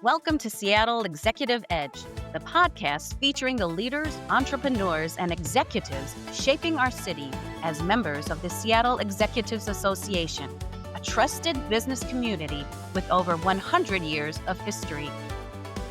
Welcome to Seattle Executive Edge, the podcast featuring the leaders, entrepreneurs, and executives shaping our city as members of the Seattle Executives Association, a trusted business community with over 100 years of history.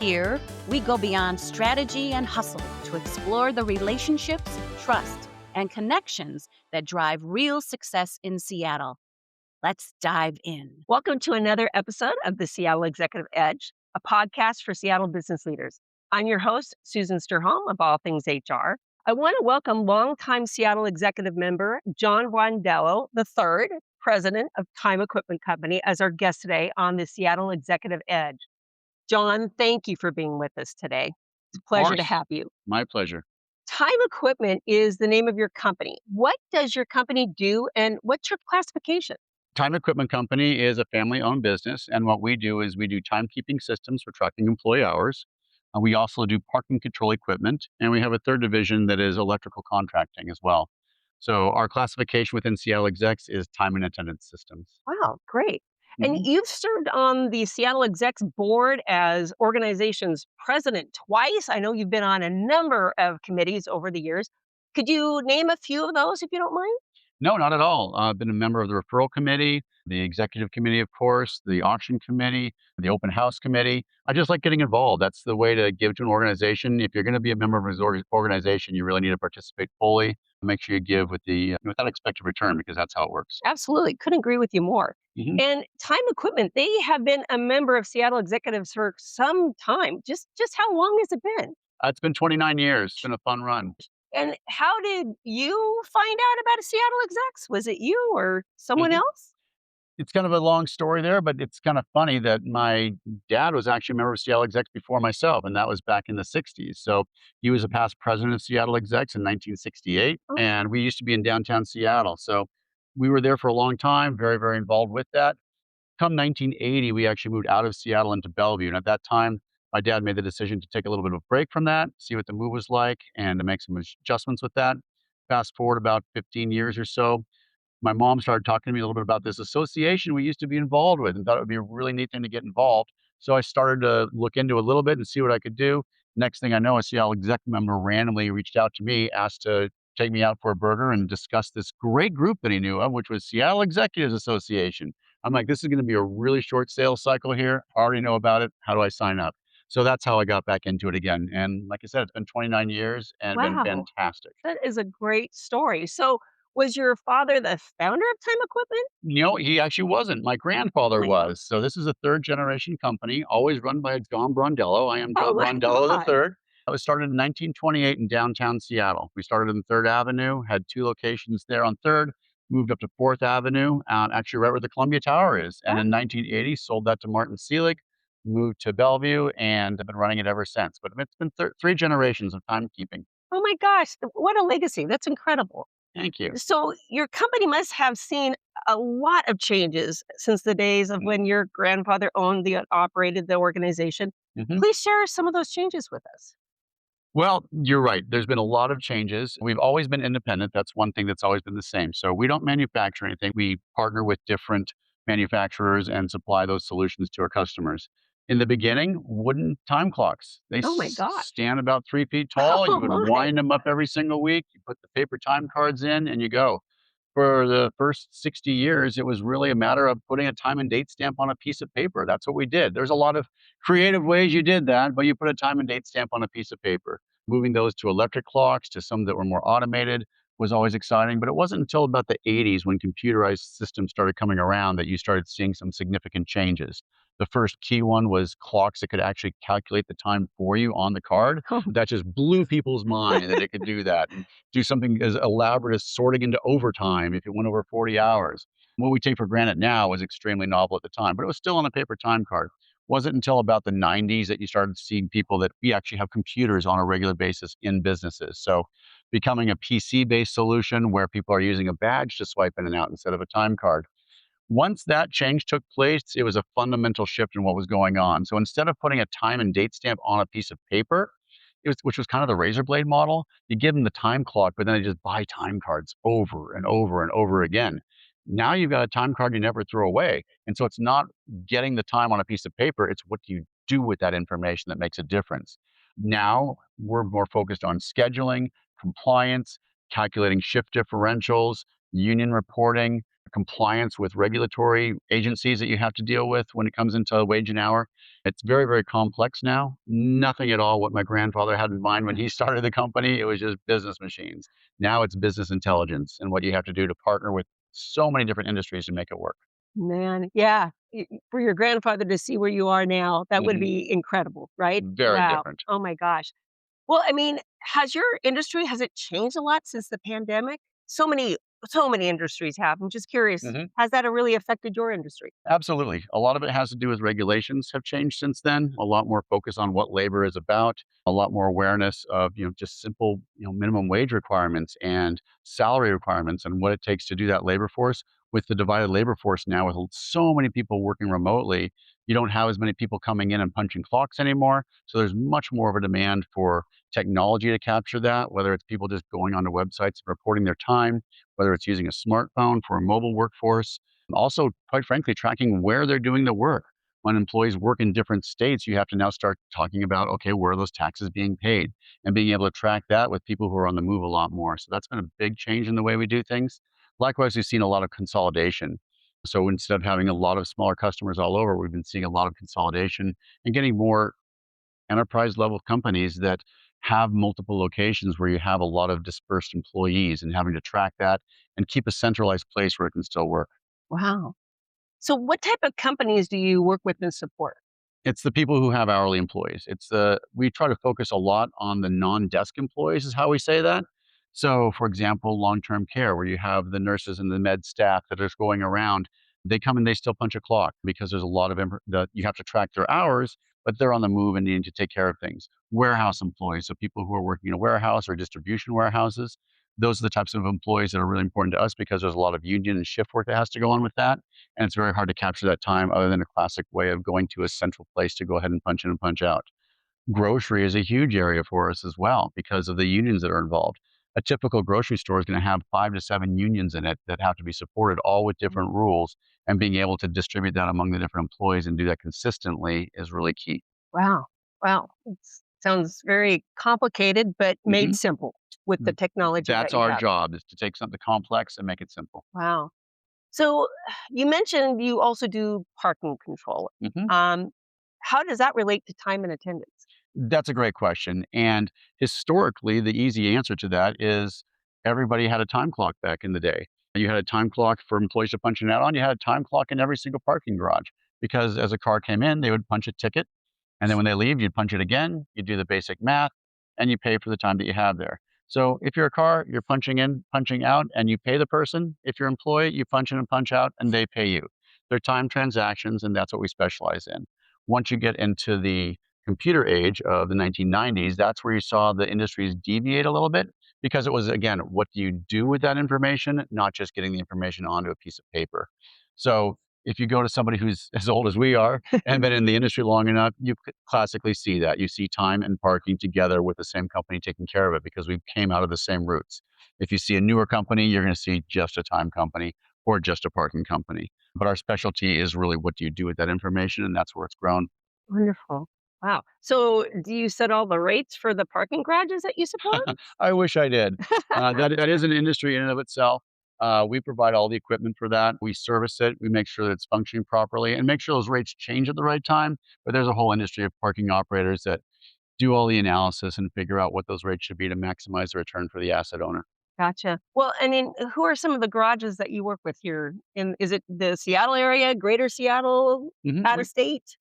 Here, we go beyond strategy and hustle to explore the relationships, trust, and connections that drive real success in Seattle. Let's dive in. Welcome to another episode of the Seattle Executive Edge, a podcast for Seattle business leaders. I'm your host, Susan Sturholm of All Things HR. I want to welcome longtime Seattle Executive member John Brondello III, president of Time Equipment Company, as our guest today on the Seattle Executive Edge. John, thank you for being with us today. It's a pleasure to have you. My pleasure. Time Equipment is the name of your company. What does your company do and what's your classification? Time Equipment Company is a family-owned business, and what we do is we do timekeeping systems for tracking employee hours. We also do parking control equipment, and we have a third division that is electrical contracting as well. So our classification within Seattle Execs is time and attendance systems. Wow, great. And you've served on the Seattle Execs board as organization's president twice. I know you've been on a number of committees over the years. Could you name a few of those if you don't mind? No, not at all. I've been a member of the referral committee, the executive committee, of course, the auction committee, the open house committee. I just like getting involved. That's the way to give to an organization. If you're going to be a member of an organization, you really need to participate fully. Make sure you give without expected return, because that's how it works. Absolutely. Couldn't agree with you more. And Time Equipment, they have been a member of Seattle Executives for some time. Just how long has it been? It's been 29 years. It's been a fun run. And how did you find out about a Seattle Execs? Was it you or someone else? It's kind of a long story there, but it's kind of funny that my dad was actually a member of Seattle Execs before myself, and that was back in the 60s. So he was a past president of Seattle Execs in 1968, and we used to be in downtown Seattle. So we were there for a long time, very, very involved with that. Come 1980, we actually moved out of Seattle into Bellevue. And at that time, my dad made the decision to take a little bit of a break from that, see what the move was like, and to make some adjustments with that. Fast forward about 15 years or so, my mom started talking to me a little bit about this association we used to be involved with and thought it would be a really neat thing to get involved. So I started to look into it a little bit and see what I could do. Next thing I know, a Seattle exec member randomly reached out to me, asked to take me out for a burger and discuss this great group that he knew of, which was Seattle Executives Association. I'm like, this is going to be a really short sales cycle here. I already know about it. How do I sign up? So that's how I got back into it again. And like I said, it's been 29 years and been fantastic. That is a great story. So was your father the founder of Time Equipment? No, he actually wasn't. My grandfather was. So this is a third generation company, always run by John Brondello. I am John Brondello III. It was started in 1928 in downtown Seattle. We started on 3rd Avenue, had 2 locations there on 3rd, moved up to 4th Avenue, actually right where the Columbia Tower is. And in 1980, sold that to Martin Seelig, moved to Bellevue, and have been running it ever since. But it's been 3 generations of timekeeping. Oh my gosh, what a legacy. That's incredible. Thank you. So your company must have seen a lot of changes since the days of when your grandfather operated the organization. Please share some of those changes with us. Well, you're right. There's been a lot of changes. We've always been independent. That's one thing that's always been the same. So we don't manufacture anything. We partner with different manufacturers and supply those solutions to our customers. In the beginning, wooden time clocks. They Oh my gosh. stand about 3 feet tall. You would wind them up every single week. You put the paper time cards in and you go. For the first 60 years, it was really a matter of putting a time and date stamp on a piece of paper. That's what we did. There's a lot of creative ways you did that, but you put a time and date stamp on a piece of paper. Moving those to electric clocks, to some that were more automated, was always exciting. But it wasn't until about the 80s when computerized systems started coming around that you started seeing some significant changes. The first key one was clocks that could actually calculate the time for you on the card. That just blew people's mind that it could do that. And do something as elaborate as sorting into overtime if it went over 40 hours. What we take for granted now was extremely novel at the time, but it was still on a paper time card. Wasn't until about the 90s that you started seeing people that we actually have computers on a regular basis in businesses. So becoming a PC-based solution where people are using a badge to swipe in and out instead of a time card. Once that change took place, it was a fundamental shift in what was going on. So instead of putting a time and date stamp on a piece of paper, which was kind of the razor blade model, you give them the time clock, but then they just buy time cards over and over and over again. Now you've got a time card you never threw away. And so it's not getting the time on a piece of paper, it's what do you do with that information that makes a difference. Now we're more focused on scheduling, compliance, calculating shift differentials, union reporting, compliance with regulatory agencies that you have to deal with when it comes into wage and hour. It's very, very complex now. Nothing at all what my grandfather had in mind when he started the company. It was just business machines. Now it's business intelligence and what you have to do to partner with so many different industries to make it work. Man, yeah. For your grandfather to see where you are now, that would Mhm. be incredible, right? Very Wow. different. Oh my gosh. Well, I mean, has it changed a lot since the pandemic? So many industries have. I'm just curious, Mhm. has that really affected your industry? Absolutely. A lot of it has to do with regulations have changed since then. A lot more focus on what labor is about, a lot more awareness of, just simple, minimum wage requirements and salary requirements and what it takes to do that labor force. With the divided labor force now, with so many people working remotely, you don't have as many people coming in and punching clocks anymore. So there's much more of a demand for technology to capture that, whether it's people just going onto websites and reporting their time, whether it's using a smartphone for a mobile workforce, also, quite frankly, tracking where they're doing the work. When employees work in different states, you have to now start talking about, okay, where are those taxes being paid? And being able to track that with people who are on the move a lot more. So that's been a big change in the way we do things. Likewise, we've seen a lot of consolidation. So instead of having a lot of smaller customers all over, we've been seeing a lot of consolidation and getting more enterprise level companies that have multiple locations where you have a lot of dispersed employees and having to track that and keep a centralized place where it can still work. Wow. So what type of companies do you work with and support? It's the people who have hourly employees. We try to focus a lot on the non-desk employees is how we say that. So, for example, long-term care, where you have the nurses and the med staff that are just going around, they come and they still punch a clock because there's a lot of that you have to track their hours, but they're on the move and needing to take care of things. Warehouse employees, so people who are working in a warehouse or distribution warehouses, those are the types of employees that are really important to us because there's a lot of union and shift work that has to go on with that. And it's very hard to capture that time other than a classic way of going to a central place to go ahead and punch in and punch out. Grocery is a huge area for us as well because of the unions that are involved. A typical grocery store is going to have 5 to 7 unions in it that have to be supported, all with different rules. And being able to distribute that among the different employees and do that consistently is really key. Wow. Wow. It sounds very complicated, but made Mhm. simple with the technology that That's you our have. job, is to take something complex and make it simple. Wow. So you mentioned you also do parking control. Mhm. Um, how does that relate to time and attendance? That's a great question. And historically, the easy answer to that is everybody had a time clock back in the day. You had a time clock for employees to punch in and out on. You had a time clock in every single parking garage because as a car came in, they would punch a ticket. And then when they leave, you'd punch it again. You do the basic math and you pay for the time that you have there. So if you're a car, you're punching in, punching out, and you pay the person. If you're an employee, you punch in and punch out, and they pay you. They're time transactions, and that's what we specialize in. Once you get into the computer age of the 1990s, that's where you saw the industries deviate a little bit because it was, again, what do you do with that information, not just getting the information onto a piece of paper. So if you go to somebody who's as old as we are and been in the industry long enough, you classically see that. You see time and parking together with the same company taking care of it because we came out of the same roots. If you see a newer company, you're going to see just a time company or just a parking company. But our specialty is really what do you do with that information, and that's where it's grown. Wonderful. Wow. So do you set all the rates for the parking garages that you support? I wish I did. That is an industry in and of itself. We provide all the equipment for that. We service it. We make sure that it's functioning properly and make sure those rates change at the right time. But there's a whole industry of parking operators that do all the analysis and figure out what those rates should be to maximize the return for the asset owner. Gotcha. Well, and then who are some of the garages that you work with here? Is it the Seattle area, greater Seattle, out of We state?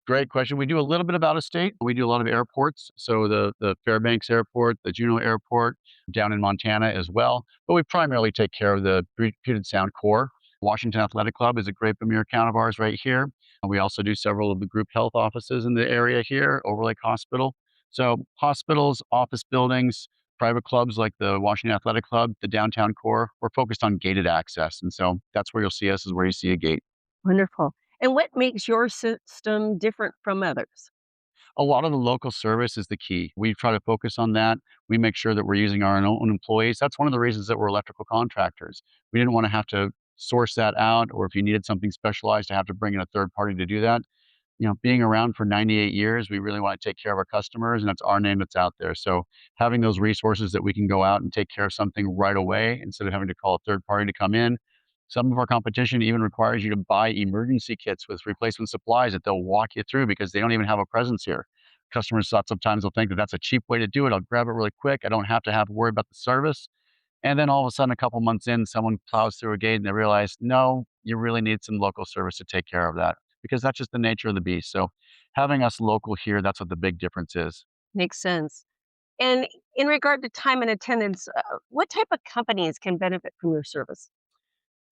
Great question. We do a little bit of out of state. We do a lot of airports. So the Fairbanks Airport, the Juneau Airport, down in Montana as well. But we primarily take care of the Puget Sound core. Washington Athletic Club is a great premier account of ours right here. And we also do several of the group health offices in the area here, Overlake Hospital. So hospitals, office buildings, private clubs like the Washington Athletic Club, the downtown core, we're focused on gated access. And so that's where you'll see us is where you see a gate. Wonderful. And what makes your system different from others? A lot of the local service is the key. We try to focus on that. We make sure that we're using our own employees. That's one of the reasons that we're electrical contractors. We didn't want to have to source that out, or if you needed something specialized to have to bring in a third party to do that. Being around for 98 years, we really want to take care of our customers, and that's our name that's out there. So having those resources that we can go out and take care of something right away instead of having to call a third party to come in. Some of our competition even requires you to buy emergency kits with replacement supplies that they'll walk you through because they don't even have a presence here. Customers thought sometimes they'll think that that's a cheap way to do it. I'll grab it really quick. I don't have to worry about the service. And then all of a sudden, a couple months in, someone plows through a gate and they realize, no, you really need some local service to take care of that because that's just the nature of the beast. So having us local here, that's what the big difference is. Makes sense. And in regard to time and attendance, what type of companies can benefit from your service?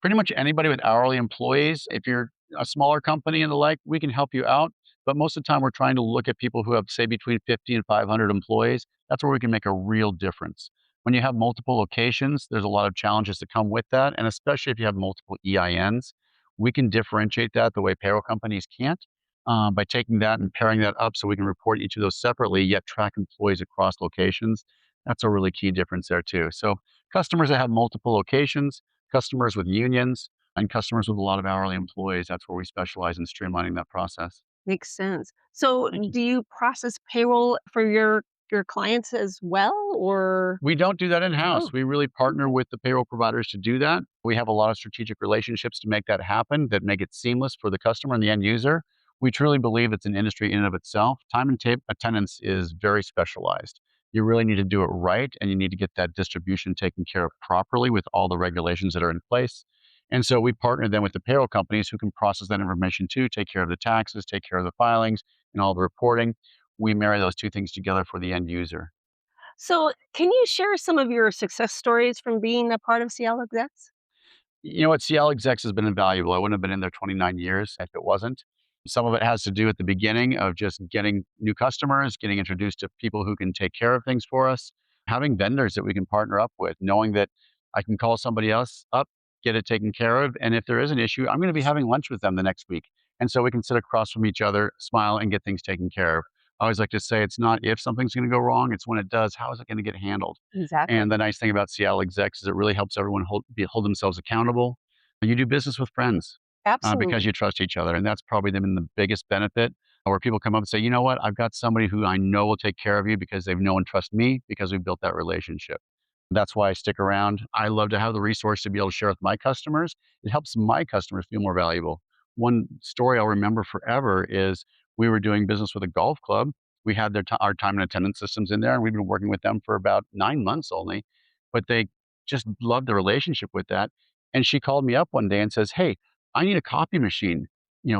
Pretty much anybody with hourly employees, if you're a smaller company and the like, we can help you out. But most of the time, we're trying to look at people who have, say, between 50 and 500 employees. That's where we can make a real difference. When you have multiple locations, there's a lot of challenges that come with that. And especially if you have multiple EINs, we can differentiate that the way payroll companies can't by taking that and pairing that up so we can report each of those separately, yet track employees across locations. That's a really key difference there, too. So, customers that have multiple locations, customers with unions, and customers with a lot of hourly employees. That's where we specialize in streamlining that process. Makes sense. So, do you process payroll for your clients as well, or? We don't do that in-house. Oh, We really partner with the payroll providers to do that. We have a lot of strategic relationships to make that happen, that make it seamless for the customer and the end user. We truly believe it's an industry in and of itself. Time and tape attendance is very specialized. You really need to do it right, and you need to get that distribution taken care of properly with all the regulations that are in place. And so we partner then with the payroll companies who can process that information too, take care of the taxes, take care of the filings, and all the reporting. We marry those two things together for the end user. so can you share some of your success stories from being a part of Seattle Execs? You know what? Seattle Execs has been invaluable. I wouldn't have been in there 29 years if it wasn't. Some of it has to do at the beginning of just getting new customers, getting introduced to people who can take care of things for us, having vendors that we can partner up with, knowing that I can call somebody else up, get it taken care of. And if there is an issue, I'm going to be having lunch with them the next week. And so we can sit across from each other, smile, and get things taken care of. I always like to say it's not if something's going to go wrong, it's when it does, how is it going to get handled? Exactly. And the nice thing about Seattle Execs is it really helps everyone hold themselves accountable. You do business with friends because Absolutely. you trust each other. And that's probably been the biggest benefit where people come up and say, you know what, I've got somebody who I know will take care of you because they've known and trust me because we've built that relationship. That's why I stick around. I love to have the resource to be able to share with my customers. It helps my customers feel more valuable. One story I'll remember forever is we were doing business with a golf club. We had our time and attendance systems in there, and we've been working with them for about 9 months only. But they just loved the relationship with that. And she called me up one day and says, "Hey, I need a copy machine.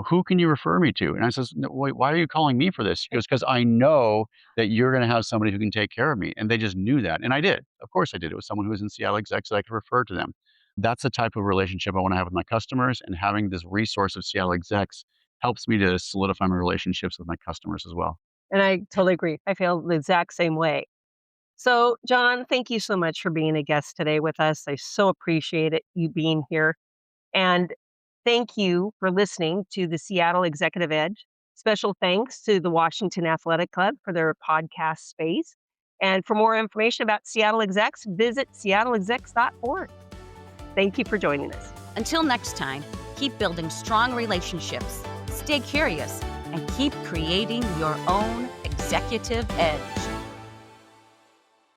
Who can you refer me to?" And I says, "No, wait, why are you calling me for this?" She goes, "Because I know that you're going to have somebody who can take care of me." And they just knew that. And I did. Of course I did. It was someone who was in Seattle Execs that I could refer to them. That's the type of relationship I want to have with my customers. And having this resource of Seattle Execs helps me to solidify my relationships with my customers as well. And I totally agree. I feel the exact same way. So, John, thank you so much for being a guest today with us. I so appreciate it, you being here. And thank you for listening to the Seattle Executive Edge. Special thanks to the Washington Athletic Club for their podcast space. And for more information about Seattle Execs, visit seattleexecs.org. Thank you for joining us. Until next time, keep building strong relationships, stay curious, and keep creating your own executive edge.